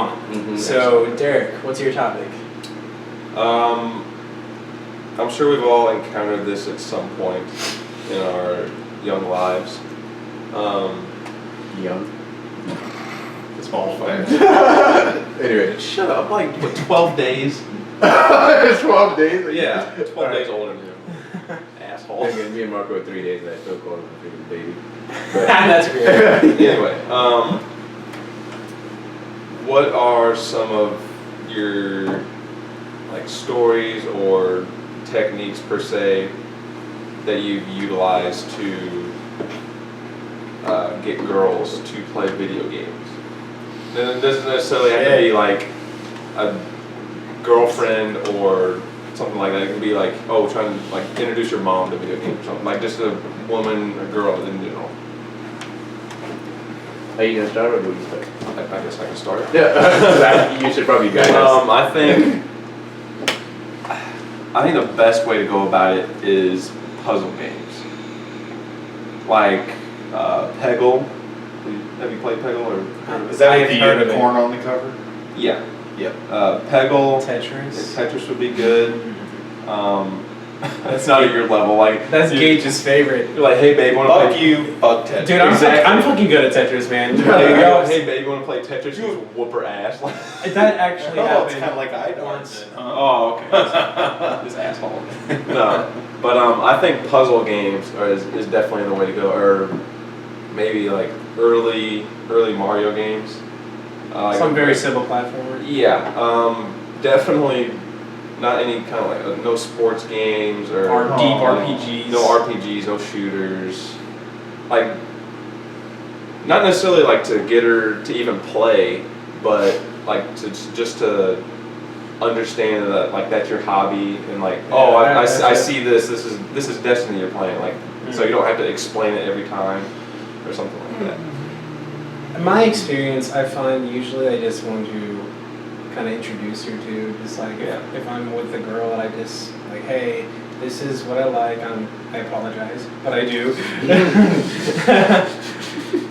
on. Mm-hmm. So, Derek, what's your topic? I'm sure we've all encountered this at some point in our young lives. Young. Small fire. Anyway. Shut up! Like what, 12 days? 12 days? Yeah, 12 Alright. days older than you. Asshole. Okay, me and Marco are 3 days and I still call him a freaking baby. That's great. Anyway, what are some of your like stories or techniques per se that you've utilized to get girls to play video games? And it doesn't necessarily have to be like a girlfriend or something like that. It can be like, oh, trying to like introduce your mom to video games or something. Like just a woman, a girl in general. Are you gonna start or do you start? I guess I can start. Yeah. You should probably guide us. I think the best way to go about it is puzzle games. Like Peggle. Have you played Peggle or? Is that I with the have heard of unicorn on the cover? Yeah. Yep. Peggle. Tetris. Tetris would be good. That's not at your level. Like That's Gage's favorite. You're like, hey babe, want to Fuck play? you, fuck Tetris. Dude, I'm Exactly. fucking good at Tetris, man. Hey, yo, hey babe, you want to play Tetris? You just whoop her ass. That actually Oh, it's happened. kind of like iDarts. Huh? Oh, okay. This asshole. No, but I think puzzle games is definitely the way to go, or maybe like early Mario games. Some very simple platformer. Yeah, definitely not any kind of like no sports games or Deep RPGs. No RPGs, no shooters. Like, not necessarily like to get her to even play, but like to just to understand that like that's your hobby and like I see this is Destiny you're playing, like so you don't have to explain it every time or something like that. In my experience, I find usually I just want to kind of introduce her to, just like if I'm with a girl and I just like, hey, this is what I like. I apologize, but I do.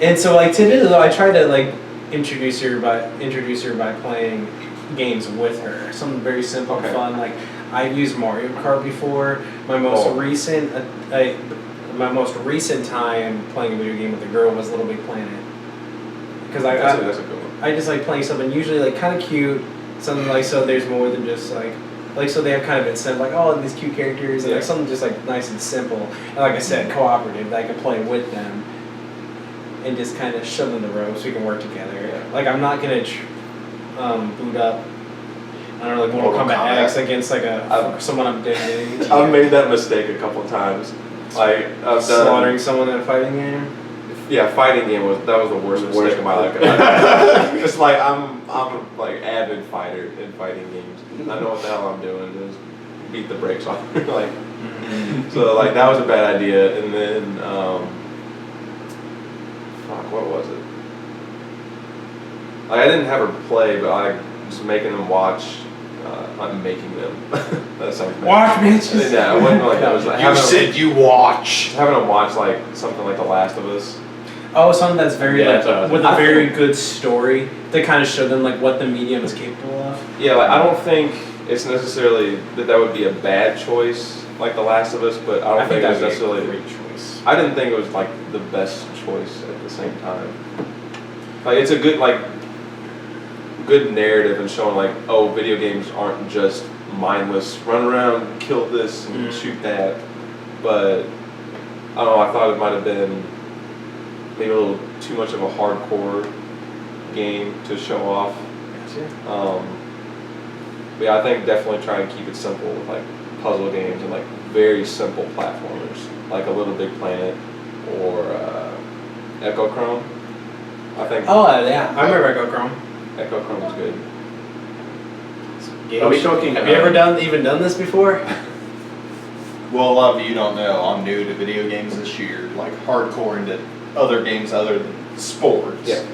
And so like typically though, I try to like introduce her by playing games with her. Something very simple, and fun. Like I've used Mario Kart before. My most recent time playing a video game with a girl was Little Big Planet. Because That's a good one. I just like playing something usually like kind of cute, something like so there's more than just like so they have kind of incentive like these cute characters and like something just like nice and simple and like I said cooperative that I can play with them and just kind of show them the ropes so we can work together. Yeah. Like I'm not gonna boot up I don't know like Mortal Kombat X against like someone I'm dating. I've made that mistake a couple of times. Like I've done slaughtering someone in a fighting game. Yeah, fighting game was the worst mistake of my life. It's like I'm like avid fighter in fighting games. I know what the hell I'm doing. Just beat the brakes off. Like so like that was a bad idea. And then what was it? Like I didn't have her play, but I was making them watch. I'm making them. That sounds bad. Watch bitches. Yeah, it wasn't like that. Was like You said you watch. having them watch like something like The Last of Us. Oh, something that's very with a I very think- good story to kind of show them like what the medium is capable of. Yeah, like I don't think it's necessarily that would be a bad choice like The Last of Us, but I don't think it was necessarily a great choice. I didn't think it was like the best choice at the same time. Like it's a good narrative and showing like, oh, video games aren't just mindless run around, kill this and shoot that. But I don't know, I thought it might have been maybe a little too much of a hardcore game to show off. But yeah, I think definitely try and keep it simple with like puzzle games and like very simple platformers, like a Little Big Planet or Echo Chrome. I think. Oh yeah, I remember Echo Chrome. Echo Chrome was good. Are we talking? Have you ever done this before? Well, a lot of you don't know, I'm new to video games this year, like hardcore into other games other than sports. Yeah.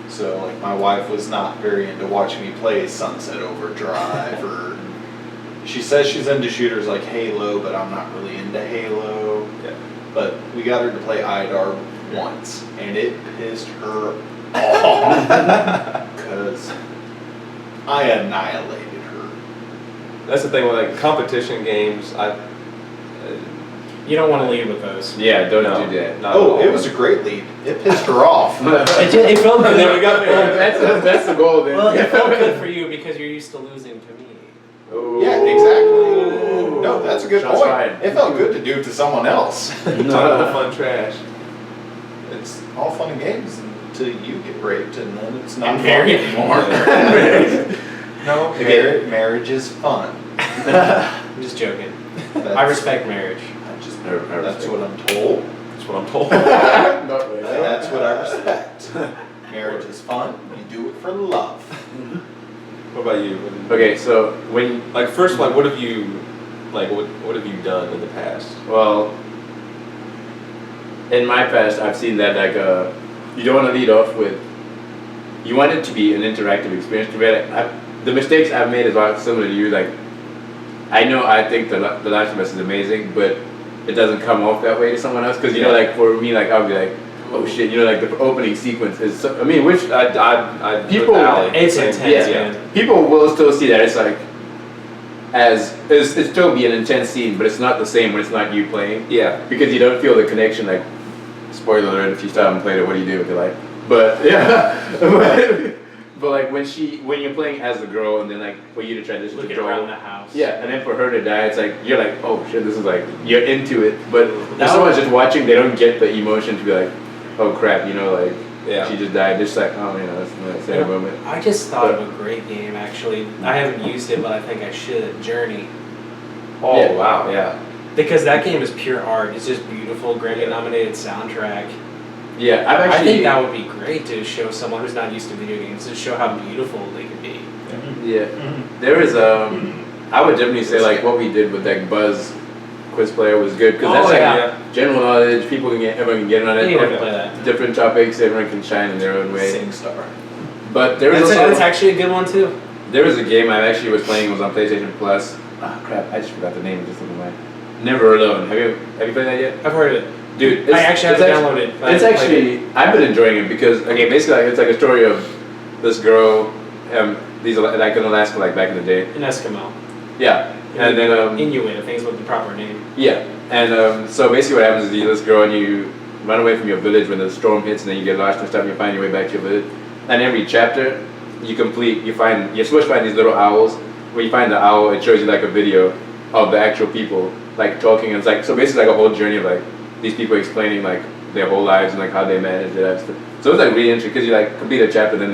So like my wife was not very into watching me play Sunset Overdrive or she says she's into shooters like Halo, but I'm not really into Halo. Yeah. But we got her to play IDAR once and it pissed her off because I annihilated her. That's the thing with like competition games. You don't want to lead with those. Yeah, don't No. do that. Not at Oh, all. it was a great lead. It pissed her off. It felt good. Then we got there. That's the goal then. Well, it felt good for you because you're used to losing to me. Ooh. Yeah, exactly. No, that's a good Shots point. fired. It felt good to do it to someone else. Talking about fun trash. It's all fun and games until you get raped, and then it's not And fun married. anymore. No, Okay. marriage is fun. I'm just joking. I respect marriage. That's what I'm told. That's what I'm told. Not really. That's what I respect. Marriage is fun. You do it for love. What about you? Okay, so when Like first, like what have you have you done in the past? well, in my past, I've seen that like you don't want to lead off with. You want it to be an interactive experience. The mistakes I've made is a lot similar to you. Like, I think the Last of Us is amazing, but it doesn't come off that way to someone else. Because you know, like for me, like I'll be like, oh shit, you know, like the opening sequence is. So, I mean, which I People- with Allie, It's same- intense, yeah. man. people will still see that. It's like it's still be an intense scene, but it's not the same when it's not you playing. Yeah. Because you don't feel the connection. Like, spoiler alert, if you still haven't played it, what do you do with your life? But yeah, but like when you're playing as the girl, and then like for you to transition to Looking Joel, around the house. yeah, and then for her to die, it's like you're like, oh shit, this is like you're into it. But if That someone's was- just watching, they don't get the emotion to be like, oh crap, you know, like Yeah. she just died. They're just like, oh, you know, that's a sad moment. I just thought of a great game, actually. I haven't used it, but I think I should. Journey. Oh Yeah. wow, yeah. Because that game is pure art. It's just beautiful, Grammy-nominated soundtrack. Yeah, I've I actually. think that would be great to show someone who's not used to video games, to show how beautiful they can be. Yeah, there is I would definitely say like what we did with like Buzz Quiz Player was good because that's Oh, like yeah. general knowledge. People can get, everyone can get on it. Anyone can play that. Different topics, everyone can shine in their own way. Sing Star. But there was That's also actually a good one, too. there was a game I actually was playing. It was on PlayStation Plus. Ah crap! I just forgot the name. It just slipped my mind. Never Alone. Have you played that yet? I've heard of it. Dude, I actually haven't downloaded it. but It's I haven't played actually I've been enjoying it because basically like, it's like a story of this girl. These are like in Alaska, like back in the day. it. An Eskimo. Yeah, and then Inuit, I think is what the proper name. yeah, and so basically what happens is you this girl and you run away from your village when the storm hits, and then you get lost and stuff. And you find your way back to your village, and every chapter you're supposed to find these little owls. When you find the owl, it shows you like a video of the actual people like talking. And it's like so basically like a whole journey of like these people explaining like their whole lives and like how they manage it and stuff. So it's like really interesting because you like complete a chapter, then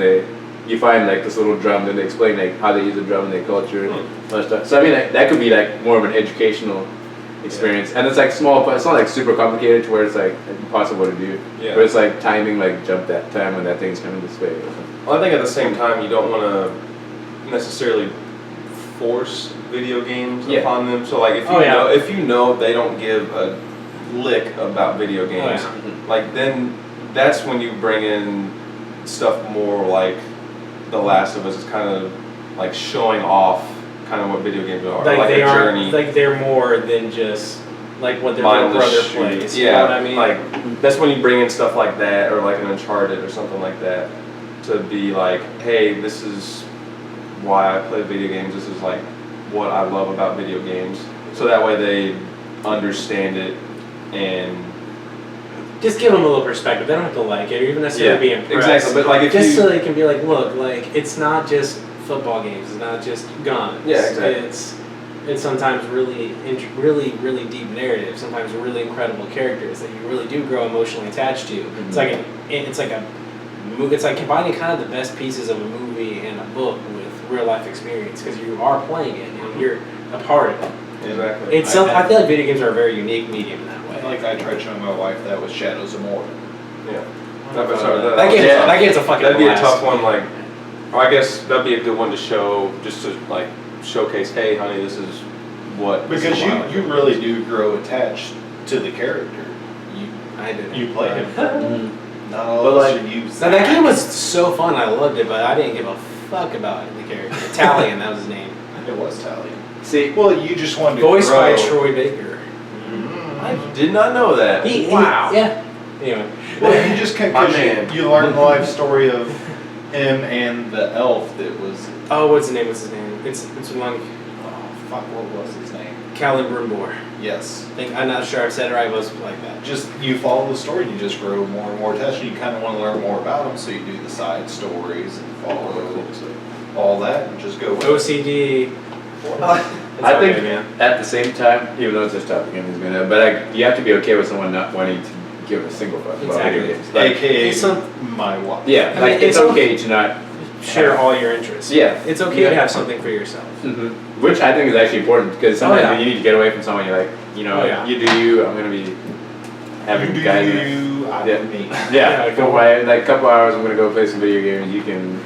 you find like this little drum, then they explain like how they use the drum in their culture and all that stuff. So I mean like, that could be like more of an educational experience, and it's like small, but it's not like super complicated to where it's like impossible to do. Yeah. But it's like timing, like jump that time when that thing's coming this way or something. Well, I think at the same time you don't want to necessarily force video games Yeah. upon them. So like if you know they don't give a lick about video games, like then that's when you bring in stuff more like The Last of Us is kind of like showing off kind of what video games are, Like they a aren't, journey. like they're more than just like what their little mindless brother shooting. plays. Yeah, You know what I mean? like that's when you bring in stuff like that, or like an Uncharted or something like that, to be like, hey, this is why I play video games. This is like what I love about video games. So that way they understand it and just give them a little perspective. They don't have to like it or even necessarily be impressed. exactly. But like if just you so they can be like, look, like it's not just football games. It's not just guns. Yeah, exactly. It's sometimes really deep narrative. Sometimes really incredible characters that you really do grow emotionally attached to. Mm-hmm. It's like combining kind of the best pieces of a movie and a book with real life experience because you are playing it and you're a part of it. exactly. I feel like video games are a very unique medium in that way. Like I tried showing my wife that with Shadows of Mordor. yeah. That game's a fucking That'd be a blast. tough one. Like, or I guess that'd be a good one to show, just to like showcase. Hey, honey, this is what. this Because is why I like you it. really do grow attached to the character. I did. You play him. Mhm. Not all But, of us like, should use Now that game was so fun. I loved it, but I didn't give a fuck about the character. Italian, that was his name. It was Tally. See, Well, you just wanted to Voiced grow. by Troy Baker. I did not know that. Yeah. Anyway. Well, you just can My because man. you learn the life story of Him and the elf that was. Oh, what's his name? It's one Oh fuck! What was his name? Callan Brimbor. Yes. I'm not sure I've said it right, but it's like that. Just you follow the story, and you just grow more and more attached. You kind of want to learn more about them, so you do the side stories and follow all that, and just go with it. OCD. I think man. at the same time, even though it's a topic and but you have to be okay with someone not wanting to give a single fuck about video Exactly. games. Like, AKA Some- my wife. yeah, I like mean, it's it's okay to not. Share all your interests. Yeah. It's okay Yeah. to have something for yourself. Which I think is actually important because sometimes Oh, yeah. when you need to get away from someone, you're like, you know, Oh, yeah. you do you. I'm gonna be having You guys. do, I Yeah. do me. Yeah, Yeah, go away. Like a couple hours, I'm gonna go play some video games. You can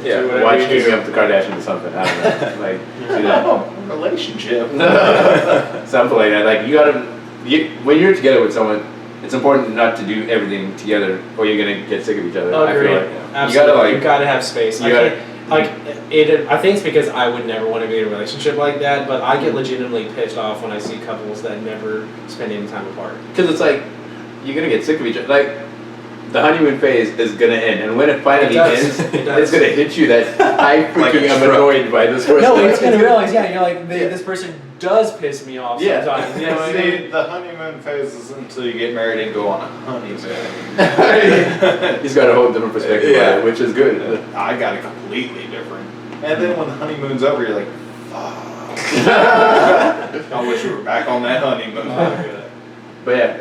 Do whatever watch you Keeping do. Up with the Kardashians or something. I don't know. Like do that. Oh, relationship. Something like that. Like when you're together with someone, it's important not to do everything together, or you're gonna get sick of each other. I Agreed. feel like Absolutely. you gotta like you gotta have space. you I gotta- can't- like it. I think it's because I would never want to be in a relationship like that. But I get legitimately pissed off when I see couples that never spend any time apart. because it's like you're gonna get sick of each other. Like the honeymoon phase is gonna end, and when it finally It does. ends, It does. it's gonna hit you that I Like freaking a am stroke. annoyed by this person. No, it's gonna realize. Yeah, you're like this person does piss me off Yeah. sometimes. You know what I mean? See, the honeymoon phase is until you get married and go on a honeymoon. He's got a whole different perspective Yeah. on it, which is good. I got it completely different. And then when the honeymoon's over, you're like, fuck. I wish we were back on that honeymoon. But yeah,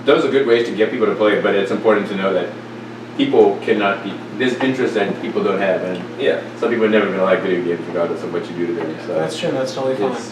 those are good ways to get people to play, but it's important to know that people cannot be, there's interests that people don't have, and Yeah. some people are never gonna like video games regardless of what you do to them. So That's true. That's totally fine. It's-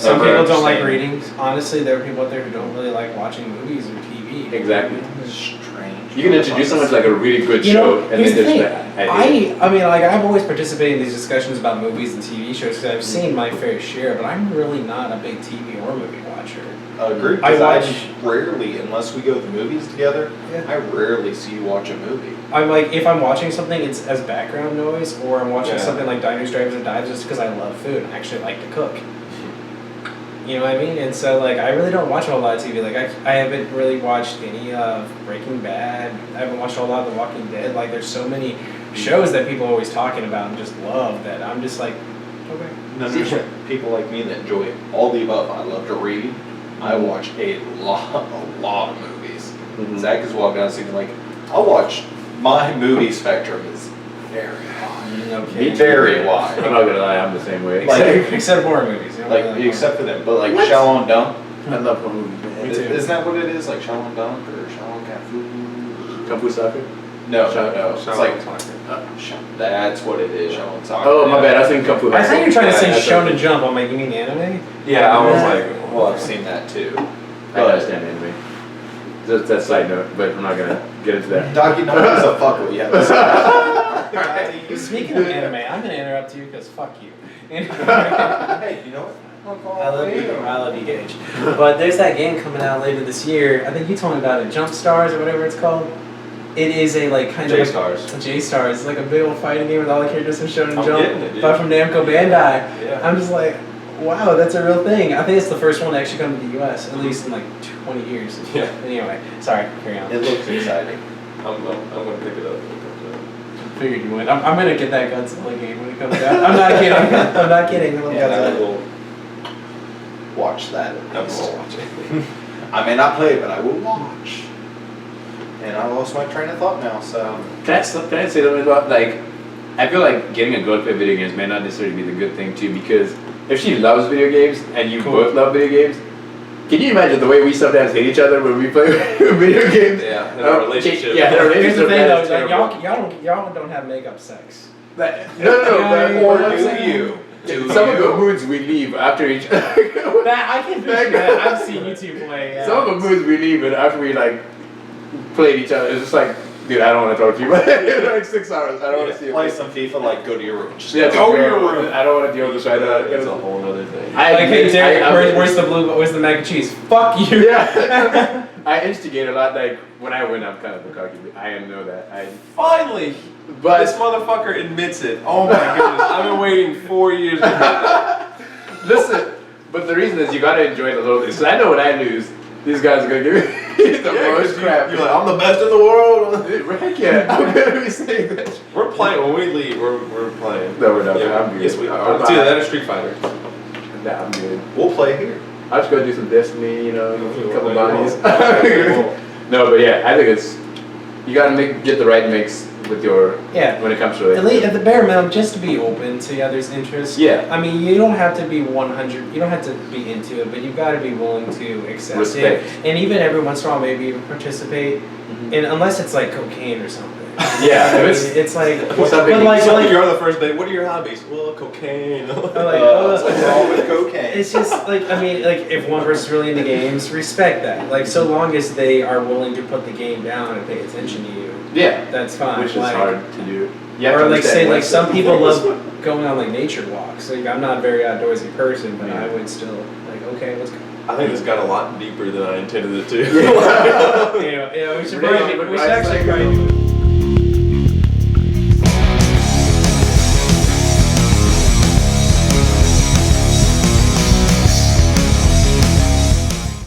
Some Never people don't like understand. reading. Honestly, there are people out there who don't really like watching movies or TV. Exactly. Strange. You can introduce someone to like a really good You show, know, and here's then the just thing. I mean, like I've always participated in these discussions about movies and TV shows because I've seen my fair share, but I'm really not a big TV or movie watcher. Agreed. I 'Cause watch- rarely, unless we go to the movies together, Yeah. I rarely see you watch a movie. I'm like, if I'm watching something, it's as background noise, or I'm watching Yeah. something like Diners, Drive-Ins, and Dives just because I love food and actually like to cook. You know what I mean? And so, like, I really don't watch a whole lot of TV. Like, I haven't really watched any of Breaking Bad. I haven't watched a whole lot of The Walking Dead. Like, there's so many shows that people are always talking about and just love that I'm just like, okay. Then there's people like me that enjoy all the above. I love to read. I watch a lot of movies. Mhm. Zach has walked down the scene like, I'll watch. My movie spectrum is very wide. Okay. Very wide. I'm not gonna lie, I'm the same way. Except horror movies. You know, Like, like except for them. But like What? Shaolin Dunk. I love horror movies, man. Me too. Isn't that what it is? Like Shaolin Dunk or Shaolin Kung Fu? Kung Fu Soccer? No, Shaolin- no. It's Shaolin like, Soccer. that's what it is. Shaolin Soccer. Oh, my bad, I was thinking Kung Fu I thought you were trying to say Yeah, that's Shonen okay. Jump. I'm like, you mean anime? Yeah, I was Yeah. like, Well, I've seen that too. I understand anime. That's side note, but I'm not gonna get into that. Donkey Kong is a fuck what you have to say. Speaking of anime, I'm gonna interrupt you because fuck you. Hey, you know what? I love you, Gage. But there's that game coming out later this year. I think you told me about it, Jump Stars or whatever it's called. It is a like kind of J-Stars. J-Stars. It's like a big old fighting game with all the characters from Shonen I'm Jump, getting it, dude. but from Namco Bandai. Yeah. I'm just like, wow, that's a real thing. I think it's the first one to actually come to the U.S. at least in like 20 years. Yeah. Anyway, sorry, carry on. It looks exciting. I'm gonna pick it up when it comes out. Figured you would. I'm gonna get that Godzilla game when it comes out. I'm not kidding. I'm not kidding. I love And I Godzilla. will watch that. I will watch it. I may not play, but I will watch. And I lost my train of thought now, so. Can I say something about, like, I feel like getting a girl to play video games may not necessarily be the good thing too, because if she loves video games and you Cool. both love video games, can you imagine the way we sometimes hate each other when we play video games? Yeah, in our relationship. Yeah, in our Here's the relationship. thing that though, is like, terrible. y'all don't have makeup sex. No, Or what I'm do saying- you? Do Some of the you? moods we leave after each That I can picture that. I've seen you two play. Yeah. Some of the moods we leave, and after we like played each other, it's just like, dude, I don't want to talk to you. Like 6 hours, I don't want to see you. Play some FIFA, like go to your room. Just Yeah, go go to your room. I don't want to deal with this right now. It's a whole other thing. I Like, hey admit- Derek, I- where's the mac and cheese? Fuck you. Yeah. I instigate a lot. Like when I win, I'm kind of a cocky. I know that. Finally, But this motherfucker admits it. Oh my goodness, I've been waiting 4 years to hear that. listen. But the reason is you gotta enjoy the little things. Cause I know when I lose, These guys are gonna give me the most crap. You're like, I'm the best in the world. Heck yeah, I'm gonna be saying that. We're playing when we leave. We're playing. No, we're not. Yeah, I'm good. yes, we are. I'm It's either fine. that or Street Fighter. Nah, I'm good. We'll play here. I'll just go do some Destiny, you know, a couple bodies. Cool. No, but yeah, I think it's you gotta get the right mix with your Yeah. when it comes to it. At least at the bare minimum, just to be open to others' interests. Yeah. I mean, you don't have to be 100. You don't have to be into it, but you've got to be willing to accept Respect. it, and even every once in a while, maybe even participate. Mhm. And unless it's like cocaine or something. Yeah, I mean, if it's like. something- but like, So like, you're on the first day. What are your hobbies? Well, cocaine. like, What's wrong with cocaine? It's just like, I mean, like if one person's really into games, respect that. Like so long as they are willing to put the game down and pay attention to you, Yeah, that's fine. which is Like, hard to do. You have Or to like understand say like what's some the- people love going on like nature walks. Like I'm not a very outdoorsy person, but Yeah. I would still like okay, let's go. I think this got a lot deeper than I intended it to. Yeah, we should Really? actually probably do it.